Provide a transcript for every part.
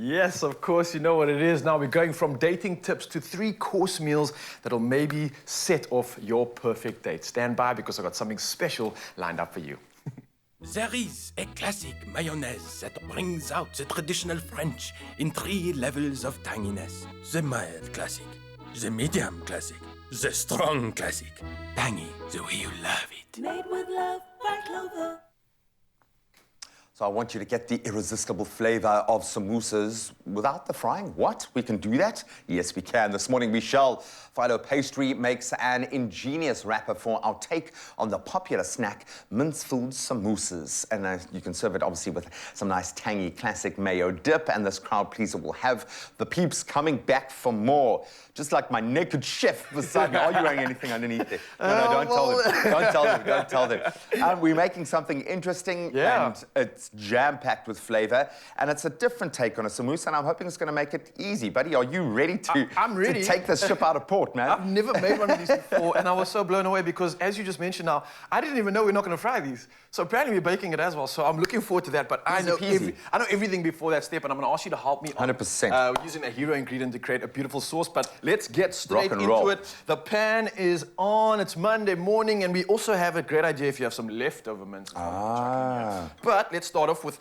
Yes, of course, you know what it is. Now we're going from dating tips to 3-course meals that'll maybe set off your perfect date. Stand by because I've got something special lined up for you. There is a classic mayonnaise that brings out the traditional French in 3 levels of tanginess. The mild classic, the medium classic, the strong classic. Tangy the way you love it. Made with love by Clover. So I want you to get the irresistible flavor of samosas without the frying. What? We can do that? Yes, we can. This morning we shall. Phyllo Pastry makes an ingenious wrapper for our take on the popular snack, mince-filled samosas. And you can serve it, obviously, with some nice, tangy, classic mayo dip. And this crowd pleaser will have the peeps coming back for more. Just like my naked chef beside me. Are you wearing anything underneath there? No, don't tell them. Don't tell them. Don't tell them. We're making something interesting. And it's jam-packed with flavor, and it's a different take on a samosa, and I'm hoping it's going to make it easy. Buddy, are you ready to, I'm ready. to take this ship out of port, man? I've never made one of these before, and I was so blown away because, as you just mentioned now, I didn't even know we're not going to fry these. So apparently we're baking it as well, so I'm looking forward to that, but I know everything before that step, and I'm going to ask you to help me 100%. We're using a hero ingredient to create a beautiful sauce, but let's get straight into it. The pan is on, it's Monday morning, and we also have a great idea if you have some leftover mince. But let's start off with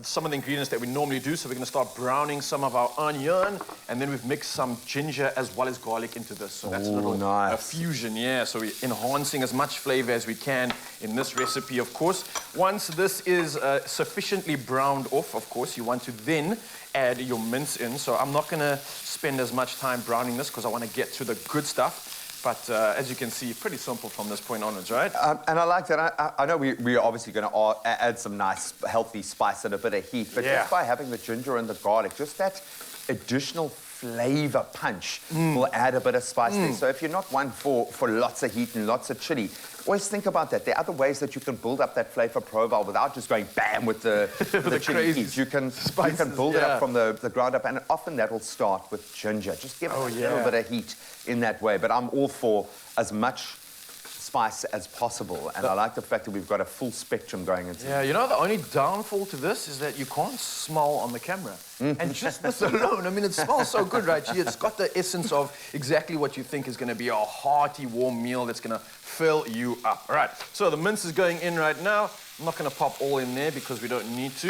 some of the ingredients that we normally do. So we're going to start browning some of our onion, and then we've mixed some ginger as well as garlic into this. So that's a little fusion, yeah. So we're enhancing as much flavor as we can in this recipe, of course. Once this is sufficiently browned off, of course, you want to then add your mince in. So I'm not going to spend as much time browning this because I want to get to the good stuff. But as you can see, pretty simple from this point onwards, right? And I like that. I know we're obviously going to add some nice, healthy spice and a bit of heat, but just by having the ginger and the garlic, just that additional flavor punch will add a bit of spice there. So if you're not one for lots of heat and lots of chili, always think about that. There are other ways that you can build up that flavor profile without just going bam with the chili heat. You can build it up from the ground up, and often that will start with ginger. Just give it a little bit of heat in that way. But I'm all for as much spice as possible, and I like the fact that we've got a full spectrum going into it. Yeah, you know, the only downfall to this is that you can't smell on the camera. And just this alone, I mean, it smells so good right here. It's got the essence of exactly what you think is going to be a hearty, warm meal that's going to fill you up. All right, so the mince is going in right now. I'm not going to pop all in there because we don't need to,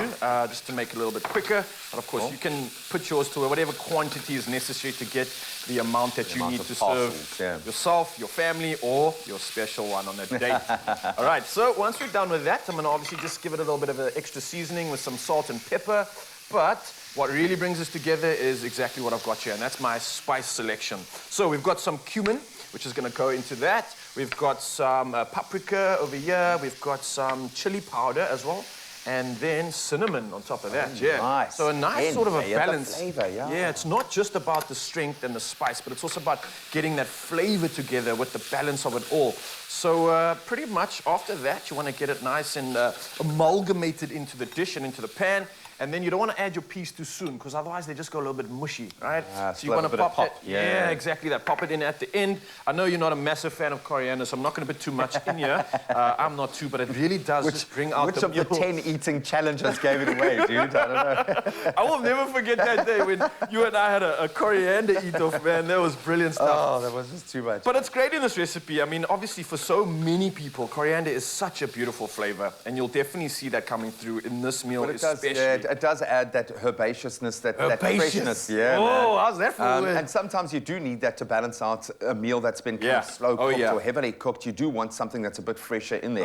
just to make it a little bit quicker. But of course, you can put yours to whatever quantity is necessary to get the amount that you need to serve yourself, your family, or your special one on that date. All right, so once we're done with that, I'm going to obviously just give it a little bit of an extra seasoning with some salt and pepper. But what really brings us together is exactly what I've got here, and that's my spice selection. So we've got some cumin, which is going to go into that. We've got some paprika over here. We've got some chili powder as well. And then cinnamon on top of that, Nice. So a nice sort of a balance. Flavor, it's not just about the strength and the spice, but it's also about getting that flavor together with the balance of it all. So pretty much after that, you want to get it nice and amalgamated into the dish and into the pan. And then you don't want to add your peas too soon, because otherwise they just go a little bit mushy, right? So you want to pop it. Yeah, exactly that. Pop it in at the end. I know you're not a massive fan of coriander, so I'm not going to put too much in here. I'm not too, but it really does just bring out the meal. Which of the 10 eating challenges gave it away, dude? I don't know. I will never forget that day when you and I had a coriander eat-off, man. That was brilliant stuff. Oh, that was just too much. But it's great in this recipe. I mean, obviously, for so many people, coriander is such a beautiful flavor, and you'll definitely see that coming through in this meal, especially. It does add that herbaceousness, that freshness. Yeah, how's that for and sometimes you do need that to balance out a meal that's been kind of slow cooked or heavily cooked. You do want something that's a bit fresher in there.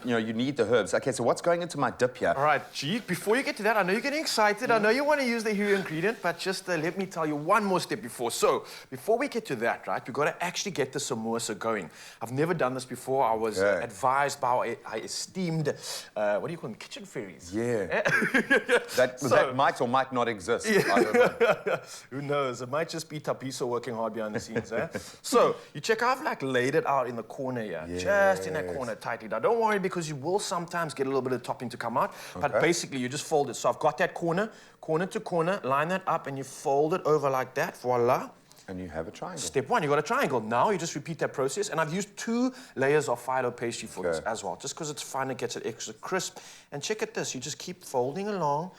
You know, you need the herbs. Okay, so what's going into my dip here? All right, gee, before you get to that, I know you're getting excited. I know you want to use the hero ingredient, but just let me tell you one more step before. So, before we get to that, right, we've got to actually get the samosa going. I've never done this before. I was advised by our esteemed, what do you call them, kitchen fairies? Yeah. That might or might not exist. I don't know. Who knows? It might just be Tapiso working hard behind the scenes. So you check, I've like laid it out in the corner here, just in that corner tightly. Now don't worry, because you will sometimes get a little bit of topping to come out, but basically you just fold it. So I've got that corner to corner, line that up, and you fold it over like that, voila. And you have a triangle. Step one, you got a triangle. Now you just repeat that process, and I've used 2 layers of Phyllo pastry for this as well, just because it's fun, it gets it extra crisp. And check at this, you just keep folding along,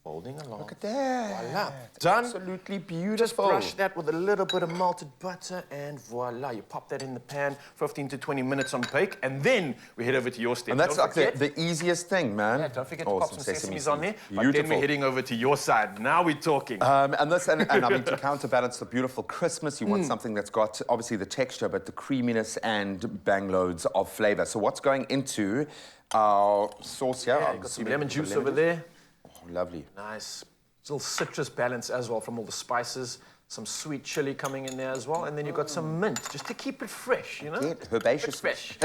Folding along. Look at that. Voila. Done. Absolutely Just beautiful. brush that with a little bit of melted butter, and voila. You pop that in the pan, 15 to 20 minutes on bake, and then we head over to your step. And that's Don't like forget- the easiest thing, man. Yeah, don't forget to pop some sesame on there. But Beautiful. then we're heading over to your side. Now we're talking. And I mean, to counterbalance the beautiful crispness, you want something that's got obviously the texture, but the creaminess and bang loads of flavor. So what's going into our sauce here? Yeah, I'm you got some assuming lemon the juice lemon over there. Oh, lovely. Nice. Little citrus balance as well from all the spices. Some sweet chili coming in there as well. And then you've got some mint, just to keep it fresh, you know? Yeah, herbaceous. Fresh.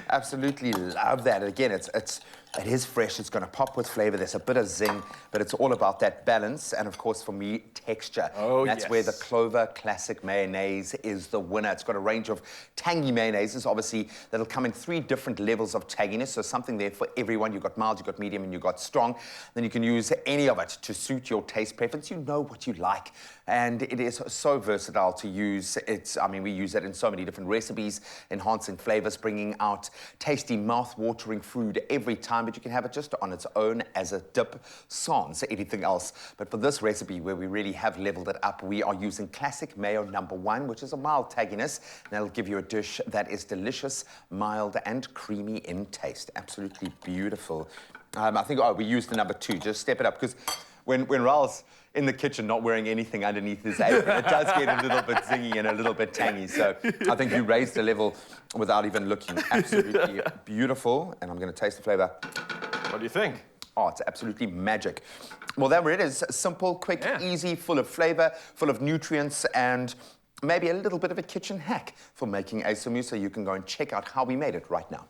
Absolutely love that. Again, it is fresh. It's going to pop with flavor. There's a bit of zing, but it's all about that balance. And of course, for me, texture. Oh, That's yes. where the Clover Classic Mayonnaise is the winner. It's got a range of tangy mayonnaises, obviously, that'll come in 3 different levels of tanginess. So something there for everyone. You've got mild, you've got medium, and you've got strong. Then you can use any of it to suit your taste preference. You know what you like. And it is so versatile to use. I mean, we use it in so many different recipes, enhancing flavors, bringing out tasty, mouth-watering food every time. But you can have it just on its own as a dip, sans anything else. But for this recipe, where we really have leveled it up, we are using Classic Mayo #1, which is a mild tagginess. And that'll give you a dish that is delicious, mild, and creamy in taste. Absolutely beautiful. I think, we used the #2. Just step it up, because when Raul's in the kitchen not wearing anything underneath his apron, it does get a little bit zingy and a little bit tangy. So I think you raised the level without even looking. Absolutely beautiful. And I'm going to taste the flavor. What do you think? Oh, it's absolutely magic. Well, there it is. Simple, quick, easy, full of flavor, full of nutrients, and maybe a little bit of a kitchen hack for making a samosa. You can go and check out how we made it right now.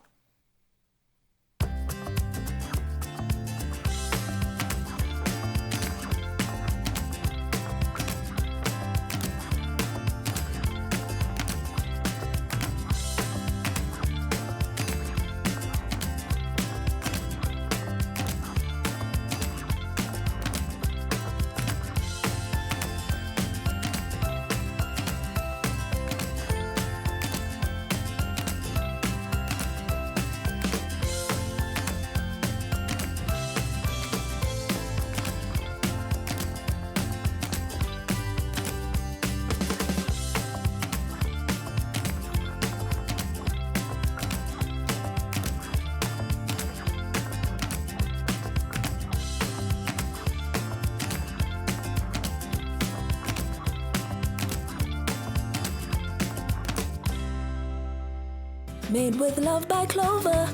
Made with love by Clover.